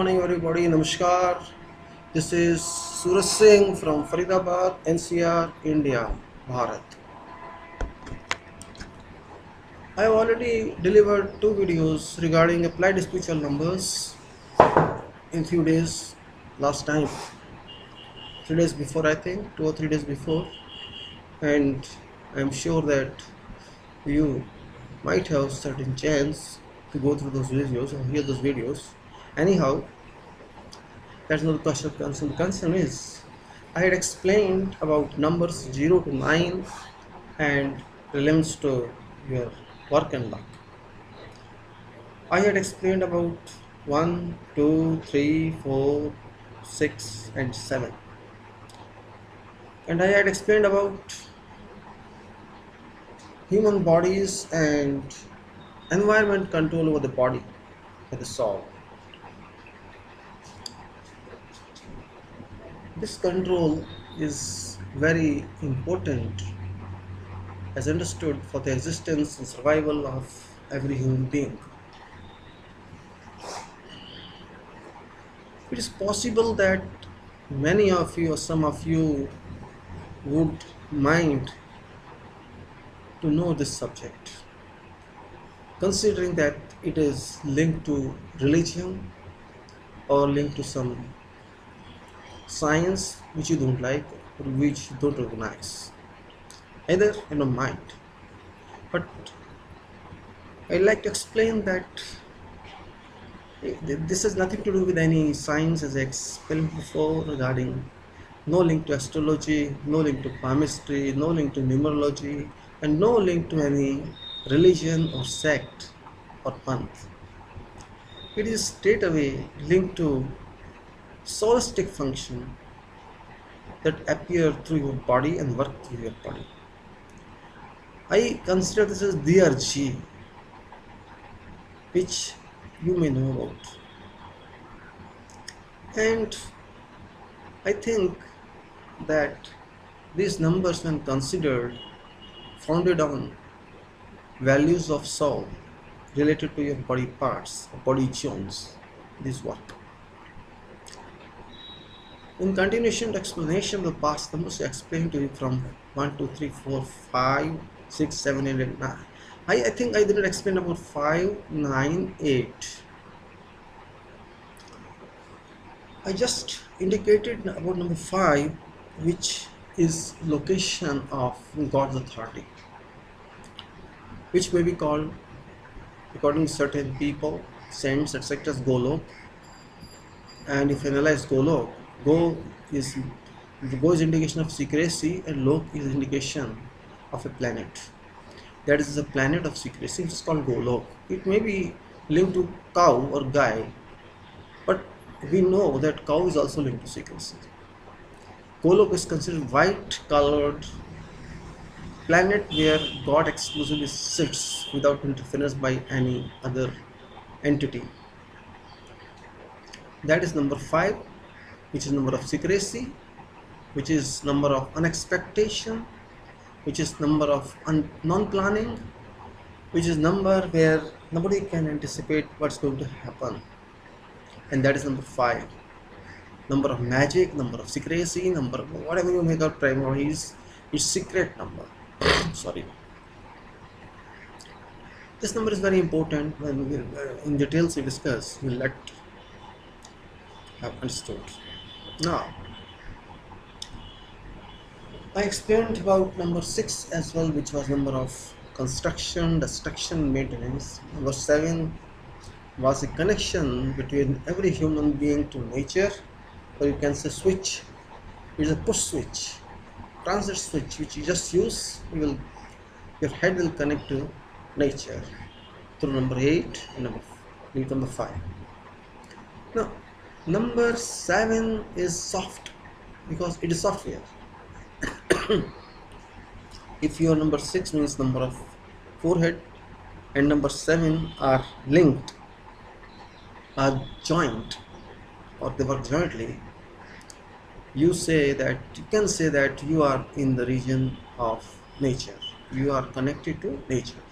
Morning everybody, Namaskar. This is Suraj Singh from Faridabad, NCR, India, Bharat. I have already delivered two videos regarding applied spiritual numbers in few days last time, 3 days before I think, 2 or 3 days before, and I am sure that you might have certain chance to go through those videos or hear those videos. Anyhow, that's not the question of concern. The concern is I had explained about numbers 0 to 9 and relevance to your work and luck. I had explained about 1, 2, 3, 4, 6, and 7. And I had explained about human bodies and environment control over the body and the soul. This control is very important as understood for the existence and survival of every human being. It is possible that many of you or some of you would mind to know this subject, considering that it is linked to religion or linked to some science which you don't like or which you don't recognize. Either you don't mind, but I'd like to explain that this has nothing to do with any science, as I explained before, regarding no link to astrology, no link to palmistry, no link to numerology, and no link to any religion or sect or panth. It is straight away linked to solistic function that appear through your body and work through your body. I consider this as Theurgy, which you may know about. And I think that these numbers, when considered, founded on values of soul related to your body parts, body zones, this work. In continuation to explanation of the past numbers, I explained to you from 1, 2, 3, 4, 5, 6, 7, 8, and 9. I think I didn't explain about 5, 9, 8. I just indicated about number 5, which is location of God's authority, which may be called, according to certain people, saints, etc., as Golok. And if you analyze Golok, Go is indication of secrecy, and Lok is indication of a planet. That is a planet of secrecy, which is called Golok. It may be linked to cow or guy, but we know that cow is also linked to secrecy. Golok is considered white colored planet where God exclusively sits without interference by any other entity. That is number 5, which is number of secrecy, which is number of unexpectation, which is number of non-planning, which is number where nobody can anticipate what's going to happen, and that is number 5. Number of magic, number of secrecy, number of whatever you make out primary is secret number. Sorry. This number is very important. When we in details we discuss, we'll let have understood. Now, I explained about number 6 as well, which was number of construction, destruction, maintenance. Number 7 was a connection between every human being to nature, or you can say switch. It is a push switch, transit switch, which you just use. Your head will connect to nature through number 8 and number 5. Now, number 7 is soft because it is software. If your number 6 means number of forehead and number 7 are linked, are joint, or they work jointly, you can say that you are in the region of nature. You are connected to nature.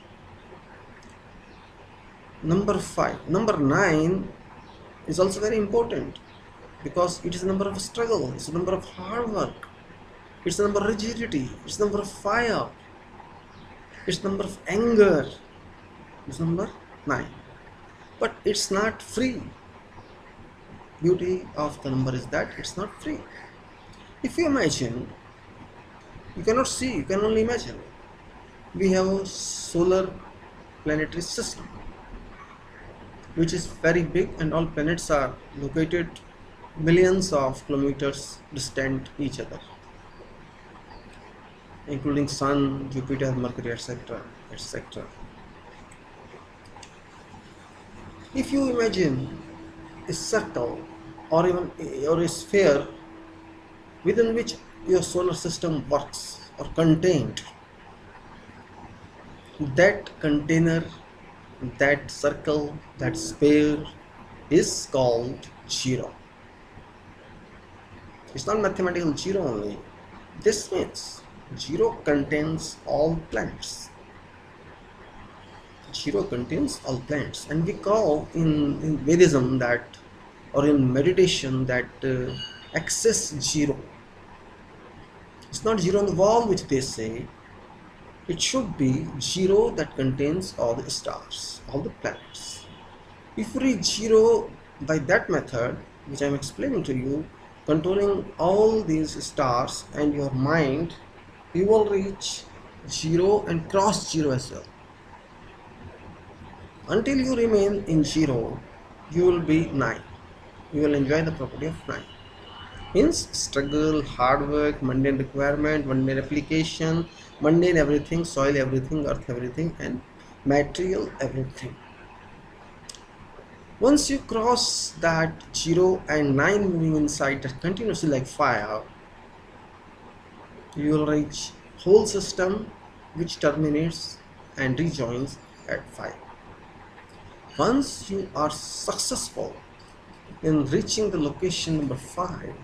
Number 9 is also very important, because it is a number of struggle, it's a number of hard work, it's a number of rigidity, it's a number of fire, it's a number of anger, it's number 9. But it's not free. Beauty of the number is that it's not free. If you imagine, you cannot see, you can only imagine. We have a solar planetary system which is very big, and all planets are located millions of kilometers distant each other, including Sun, Jupiter, Mercury, etc., etc. If you imagine a circle or even a sphere within which your solar system works or contained, that container, that circle, that sphere is called zero. It's not mathematical zero only. This means zero contains all planets. Zero contains all planets, and we call in Vedism that, or in meditation, that access zero. It's not zero on the wall which they say. It should be zero that contains all the stars, all the planets. If you reach zero by that method, which I am explaining to you, controlling all these stars and your mind, you will reach zero and cross zero as well. Until you remain in zero, you will be 9. You will enjoy the property of 9. Means struggle, hard work, mundane requirement, mundane application, mundane everything, soil everything, earth everything, and material everything. Once you cross that 0 and 9 moving inside that continuously like fire, you will reach whole system which terminates and rejoins at 5. Once you are successful in reaching the location number 5,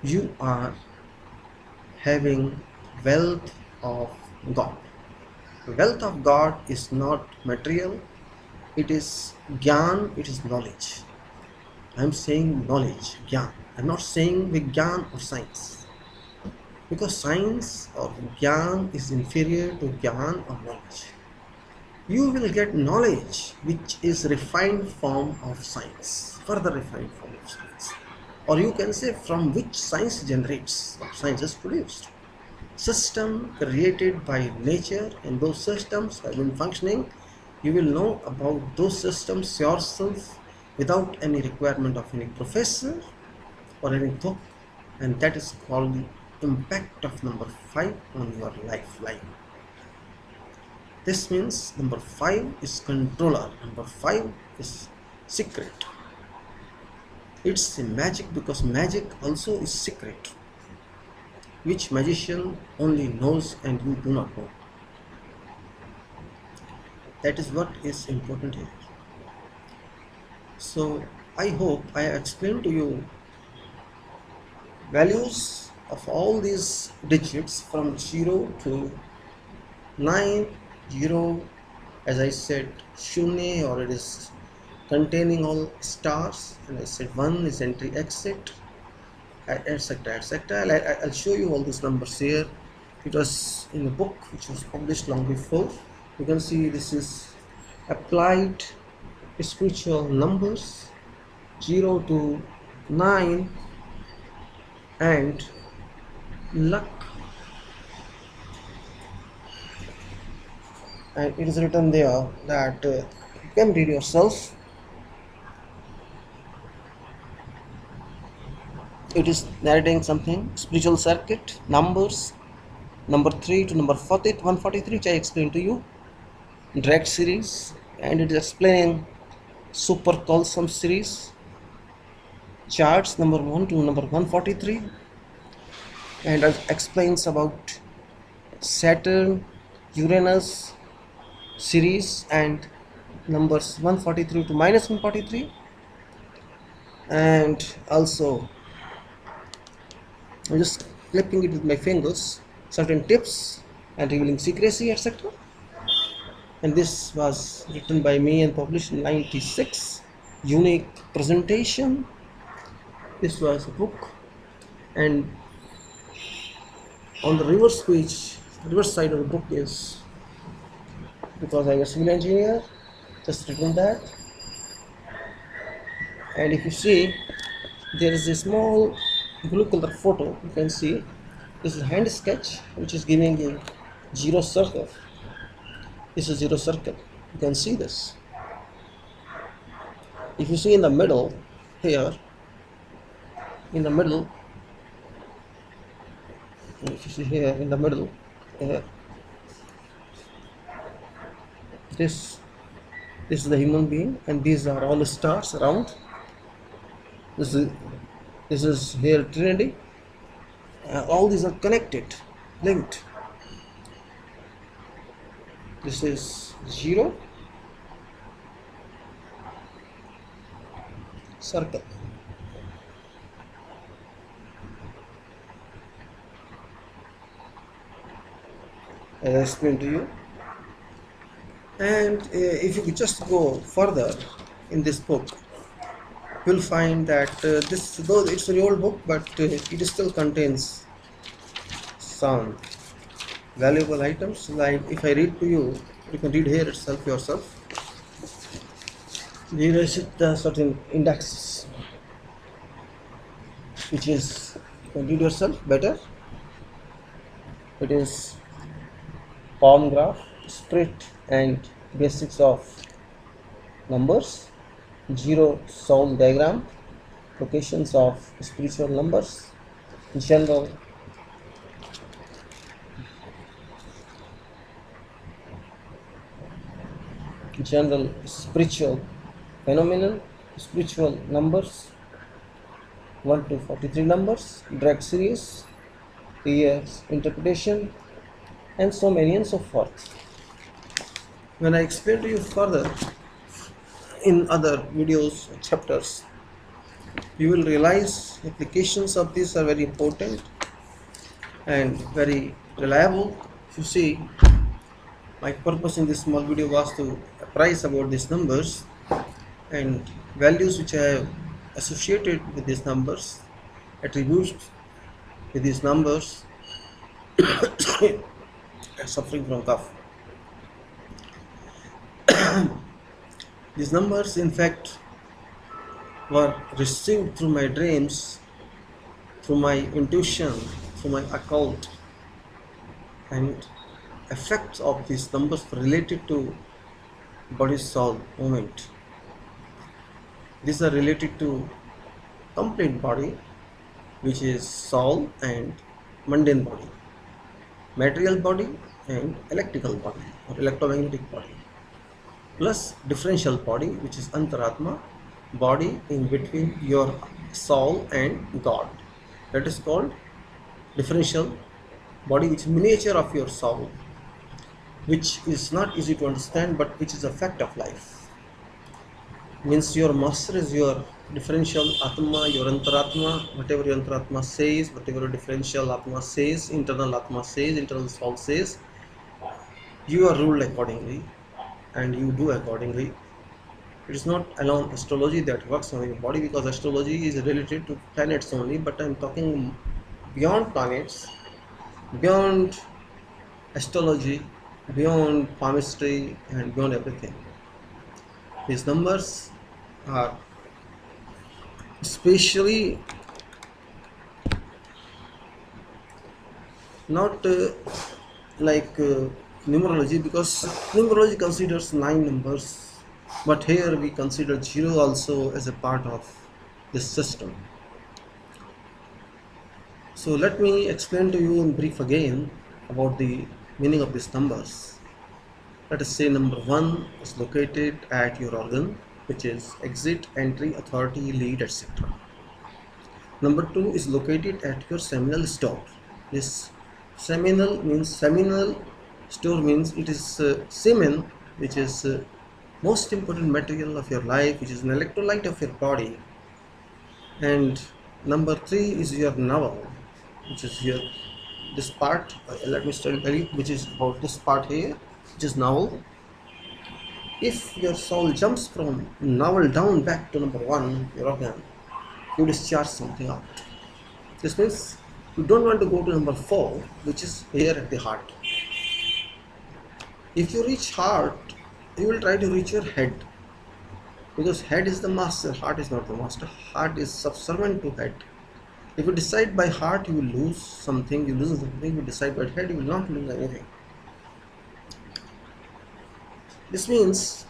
you are having wealth of God. The wealth of God is not material, it is Gyan, it is knowledge. I am saying knowledge, Gyan. I am not saying Vigyan or science, because science or Gyan is inferior to Gyan or knowledge. You will get knowledge which is refined form of science, further refined form of science, or you can say from which science generates, or science is produced. System created by nature, and those systems have been functioning. You will know about those systems yourself without any requirement of any professor or any book, and that is called the impact of number 5 on your lifeline. This means number 5 is controller, number 5 is secret. It's a magic, because magic also is secret, which magician only knows and you do not know. That is what is important here. So I hope I have explained to you values of all these digits from 0 to 9, 0, as I said, Shunya, or it is containing all stars, and I said 1 is entry exit, etc., etc. I'll show you all these numbers here. It was in a book which was published long before. You can see this is applied spiritual numbers, 0 to 9, and luck, and it is written there that you can read yourself. It is narrating something, spiritual circuit, numbers, number 3 to number 143, which I explained to you, direct series, and it is explaining super column series, charts number 1 to number 143, and it explains about Saturn, Uranus series, and numbers 143 to minus 143, and also I'm just clipping it with my fingers, certain tips and revealing secrecy, etc. And this was written by me and published in 96. unique presentation. This was a book, and on the reverse side of the book is, because I was a civil engineer, just written that. And if you see, there is a small blue color photo. You can see this is a hand sketch which is giving a zero circle. This is zero circle. You can see this. If you see in the middle here, in the middle, if you see here in the middle, here, this is the human being, and these are all the stars around. This is here Trinity. All these are connected, linked. This is zero circle. As I explained to you. And if you just go further in this book, you'll find that this, though it's a very old book, but it still contains some valuable items. Like if I read to you, you can read here itself yourself. Here is the certain indexes, which is, you can read yourself better. It is palm graph, spirit and basics of numbers, zero soul diagram, locations of spiritual numbers, general spiritual phenomenon, spiritual numbers, 1 to 43 numbers, drag series, years interpretation, and so many and so forth. When I explain to you further in other videos, chapters, you will realize applications of these are very important and very reliable. If you see, my purpose in this small video was to apprise about these numbers and values which I have associated with these numbers, attributes with these numbers. Suffering from cough. These numbers, in fact, were received through my dreams, through my intuition, through my occult, and effects of these numbers were related to body-soul movement. These are related to complete body, which is soul and mundane body, material body and electrical body or electromagnetic body, plus differential body, which is antaratma, body in between your soul and God. That is called differential body, which is miniature of your soul, which is not easy to understand, but which is a fact of life. Means your master is your differential atma, your antaratma, whatever your antaratma says, whatever your differential atma says, internal atma says, internal soul says, you are ruled accordingly and you do accordingly. It is not alone astrology that works on your body, because astrology is related to planets only, but I am talking beyond planets, beyond astrology, beyond palmistry and beyond everything. These numbers are especially not like numerology, because numerology considers 9 numbers, but here we consider 0 also as a part of this system. So let me explain to you in brief again about the meaning of these numbers. Let us say number 1 is located at your organ, which is exit, entry, authority, lead, etc. Number 2 is located at your seminal store. This seminal store means it is semen, which is most important material of your life, which is an electrolyte of your body. And number 3 is your navel, which is here, this part. Let me tell you, which is about this part here, which is navel. If your soul jumps from novel down back to number 1, your organ, you discharge something out. This means you don't want to go to number 4, which is here at the heart. If you reach heart, you will try to reach your head, because head is the master, heart is not the master. Heart is subservient to head. If you decide by heart, you will lose something, you lose something. You decide by head, you will not lose anything. This means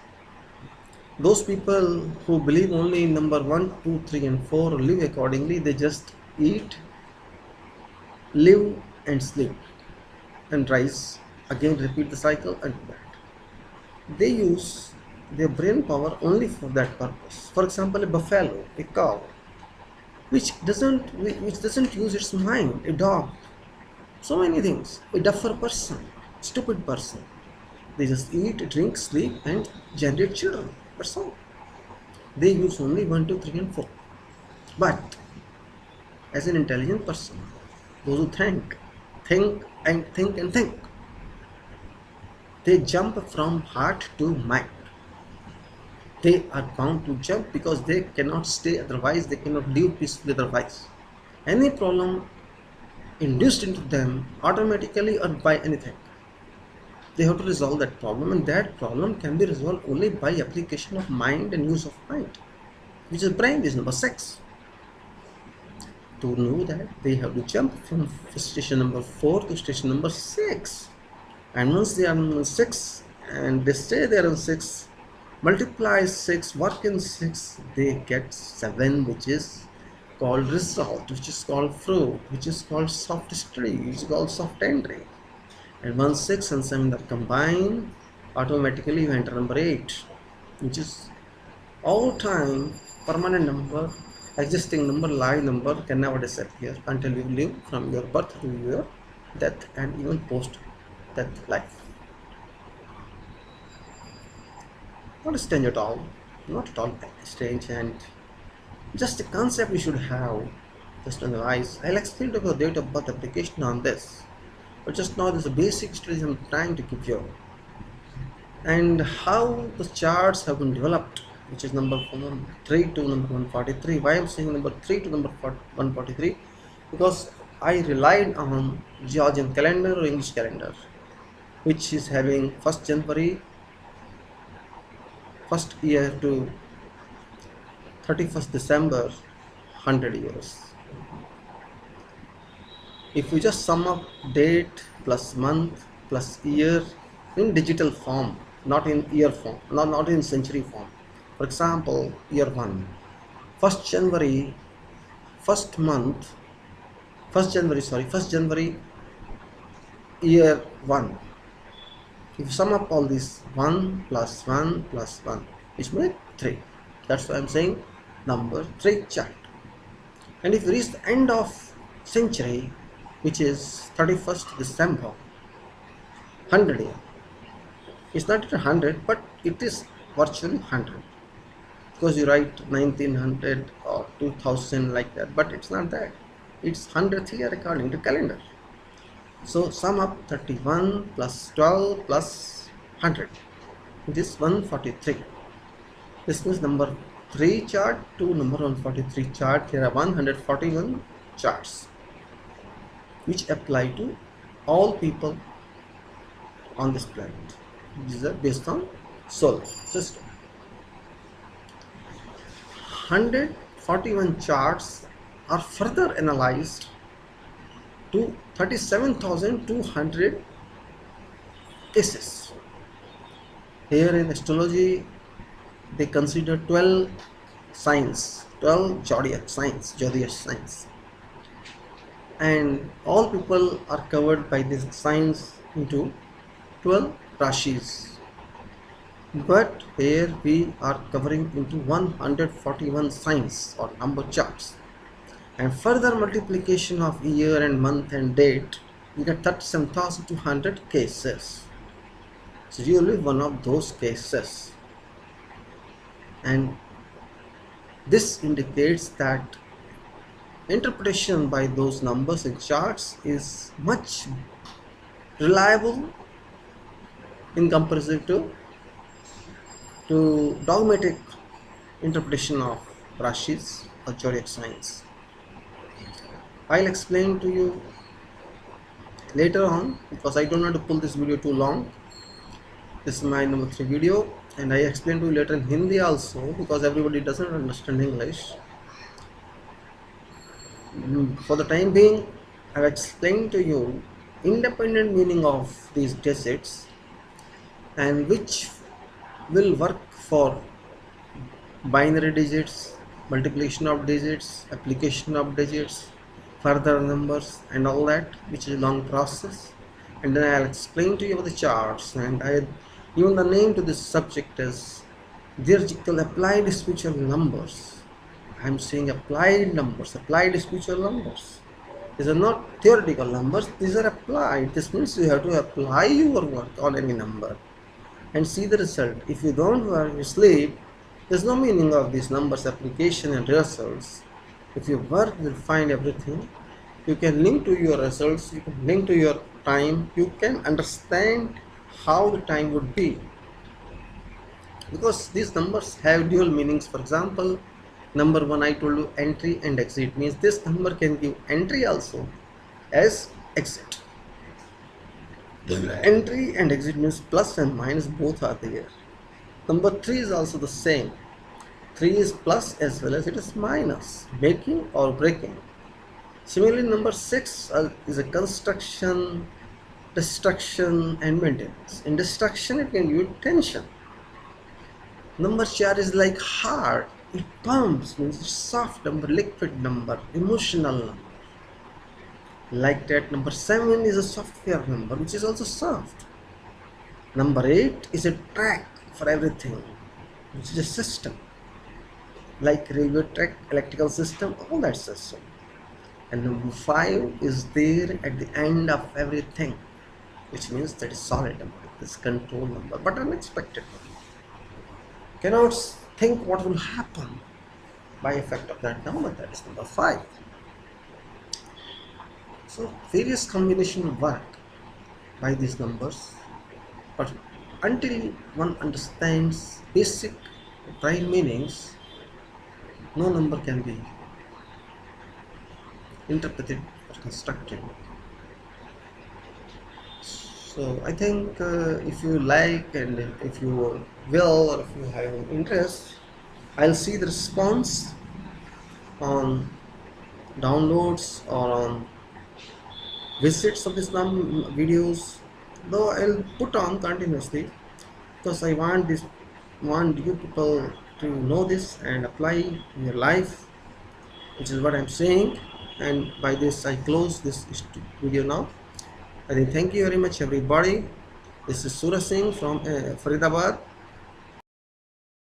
those people who believe only in number 1, 2, 3 and 4 live accordingly. They just eat, live and sleep and rise, again repeat the cycle and do that. They use their brain power only for that purpose. For example, a buffalo, a cow, which doesn't use its mind, a dog, so many things, a duffer person, stupid person. They just eat, drink, sleep and generate children. That's all. They use only 1, 2, 3 and 4. But as an intelligent person, those who think and think, they jump from heart to mind. They are bound to jump because they cannot stay otherwise, they cannot live peacefully otherwise. Any problem induced into them automatically or by anything, they have to resolve that problem, and that problem can be resolved only by application of mind and use of mind, which is brain, is number 6. To know that, they have to jump from station number 4 to station number 6, and once they are on 6 and they stay there on 6, multiply 6, work in 6, they get 7, which is called result, which is called fruit, which is called soft study, which is called soft entry. And once 6 and 7 are combined, automatically you enter number 8, which is all time permanent number, existing number, live number, can never disappear until you live from your birth to your death and even post death life. Not strange at all, not at all strange, and just a concept we should have just analyze. I'll explain to you the date of birth application on this, but just now there's a basic study I'm trying to give you, and how the charts have been developed, which is number 3 to number 143. Why I'm saying number 3 to number 143? Because I relied on Georgian calendar or English calendar, which is having 1st January, first year to 31st December, 100 years. If we just sum up date plus month plus year in digital form, not in year form, not in century form. For example, year 1, 1st January, 1st month, 1st January, year 1. If you sum up all these, 1 plus 1 plus 1, which makes 3. That's why I'm saying number 3 chart. And if you reach the end of century, which is 31st December, 100 year. It's not 100, but it is virtually 100. Because you write 1900 or 2000 like that, but it's not that. It's 100th year according to calendar. So sum up 31 plus 12 plus 100. It is 143. This means number 3 chart to number 143 chart. There are 141 charts which apply to all people on this planet. These are based on solar system. 141 charts are further analyzed to 37,200 cases. Here in astrology, they consider 12 signs, 12 zodiac signs, and all people are covered by these signs into 12 rashis. But here we are covering into 141 signs or number charts, and further multiplication of year and month and date, we get 37,200 cases. It's really one of those cases, and this indicates that interpretation by those numbers and charts is much reliable in comparison to to dogmatic interpretation of Rashis or zodiac signs. I'll explain to you later on because I don't want to pull this video too long. This is my number 3 video, and I explain to you later in Hindi also because everybody doesn't understand English. For the time being, I've explained to you independent meaning of these digits and which will work for binary digits, multiplication of digits, application of digits, further numbers and all that, which is a long process. And then I'll explain to you about the charts, and I even the name to this subject is theoretical applied spiritual numbers. I'm saying applied numbers, applied spiritual numbers. These are not theoretical numbers, these are applied. This means you have to apply your work on any number and see the result. If you don't work, you sleep, there's no meaning of these numbers, application and results. If you work, you'll find everything. You can link to your results, you can link to your time, you can understand how the time would be. Because these numbers have dual meanings. For example, number 1 I told you entry and exit means this number can give entry also as exit. Entry and exit means plus and minus both are there. Number 3 is also the same. 3 is plus as well as it is minus, making or breaking. Similarly, number 6 is a construction, destruction and maintenance. In destruction it can give you tension. Number 4 is like heart. It pumps, means it's soft number, liquid number, emotional number. Like that, number 7 is a software number, which is also soft. Number 8 is a track for everything, which is a system. Like railway track, electrical system, all that system. And number 5 is there at the end of everything, which means that is solid number, this control number, but unexpected number. Cannot think what will happen by effect of that number, that is number 5. So various combinations work by these numbers, but until one understands basic prime meanings, no number can be interpreted or constructed. So I think if you like and if you will or if you have an interest, I'll see the response on downloads or on visits of these videos, though I'll put on continuously because I want you people to know this and apply in your life, which is what I'm saying. And by this I close this video now. I think thank you very much everybody. This is Suraj Singh from Faridabad.